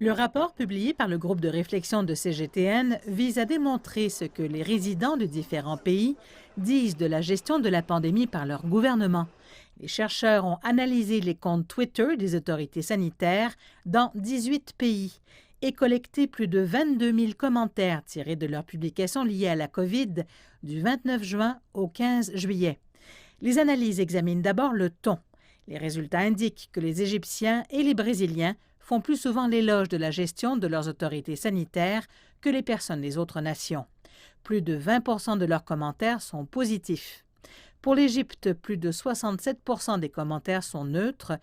Le rapport publié par le groupe de réflexion de CGTN vise à démontrer ce que les résidents de différents pays disent de la gestion de la pandémie par leur gouvernement. Les chercheurs ont analysé les comptes Twitter des autorités sanitaires dans 18 pays et collecté plus de 22 000 commentaires tirés de leurs publications liées à la COVID du 29 juin au 15 juillet. Les analyses examinent d'abord le ton. Les résultats indiquent que les Égyptiens et les Brésiliens font plus souvent l'éloge de la gestion de leurs autorités sanitaires que les personnes des autres nations. Plus de 20 de leurs commentaires sont positifs. Pour l'Égypte, plus de 67 des commentaires sont neutres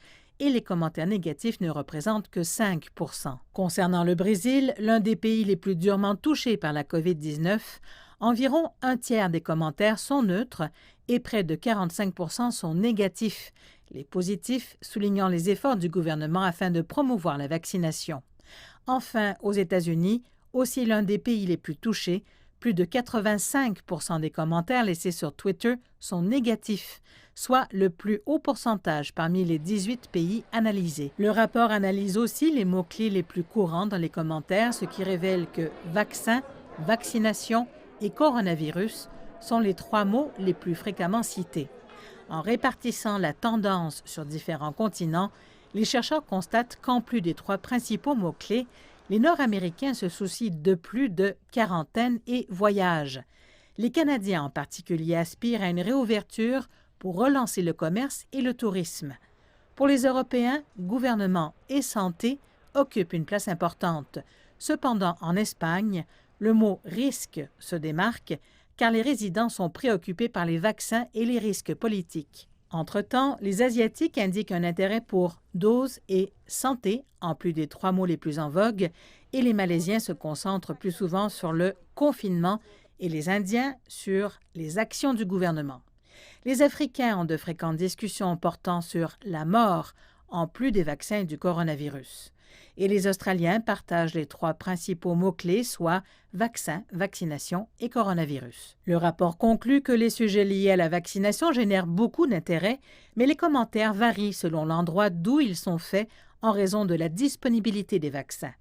et les commentaires négatifs ne représentent que 5 Concernant le Brésil, l'un des pays les plus durement touchés par la COVID-19, environ un tiers des commentaires sont neutres et près de 45 sont négatifs, les positifs soulignant les efforts du gouvernement afin de promouvoir la vaccination. Enfin, aux États-Unis, aussi l'un des pays les plus touchés, plus de 85 des commentaires laissés sur Twitter sont négatifs, soit le plus haut pourcentage parmi les 18 pays analysés. Le rapport analyse aussi les mots-clés les plus courants dans les commentaires, ce qui révèle que vaccin, vaccination et coronavirus sont les 3 mots les plus fréquemment cités. En répartissant la tendance sur différents continents, les chercheurs constatent qu'en plus des 3 principaux mots-clés, les Nord-Américains se soucient de plus de quarantaine et voyage. Les Canadiens en particulier aspirent à une réouverture pour relancer le commerce et le tourisme. Pour les Européens, gouvernement et santé occupent une place importante. Cependant, en Espagne, le mot « risque » se démarque car les résidents sont préoccupés par les vaccins et les risques politiques. Entre-temps, les Asiatiques indiquent un intérêt pour dose et santé, en plus des 3 mots les plus en vogue, et les Malaisiens se concentrent plus souvent sur le confinement et les Indiens sur les actions du gouvernement. Les Africains ont de fréquentes discussions portant sur la mort, en plus des vaccins et du coronavirus. Et les Australiens partagent les 3 principaux mots-clés, soit vaccin, vaccination et coronavirus. Le rapport conclut que les sujets liés à la vaccination génèrent beaucoup d'intérêt, mais les commentaires varient selon l'endroit d'où ils sont faits en raison de la disponibilité des vaccins.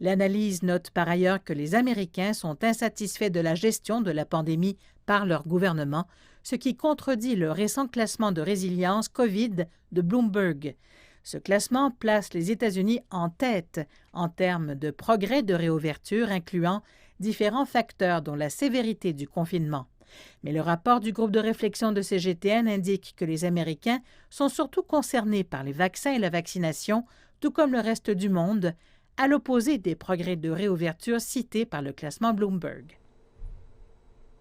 L'analyse note par ailleurs que les Américains sont insatisfaits de la gestion de la pandémie par leur gouvernement, ce qui contredit le récent classement de résilience COVID de Bloomberg. Ce classement place les États-Unis en tête en termes de progrès de réouverture, incluant différents facteurs dont la sévérité du confinement. Mais le rapport du groupe de réflexion de CGTN indique que les Américains sont surtout concernés par les vaccins et la vaccination, tout comme le reste du monde, à l'opposé des progrès de réouverture cités par le classement Bloomberg.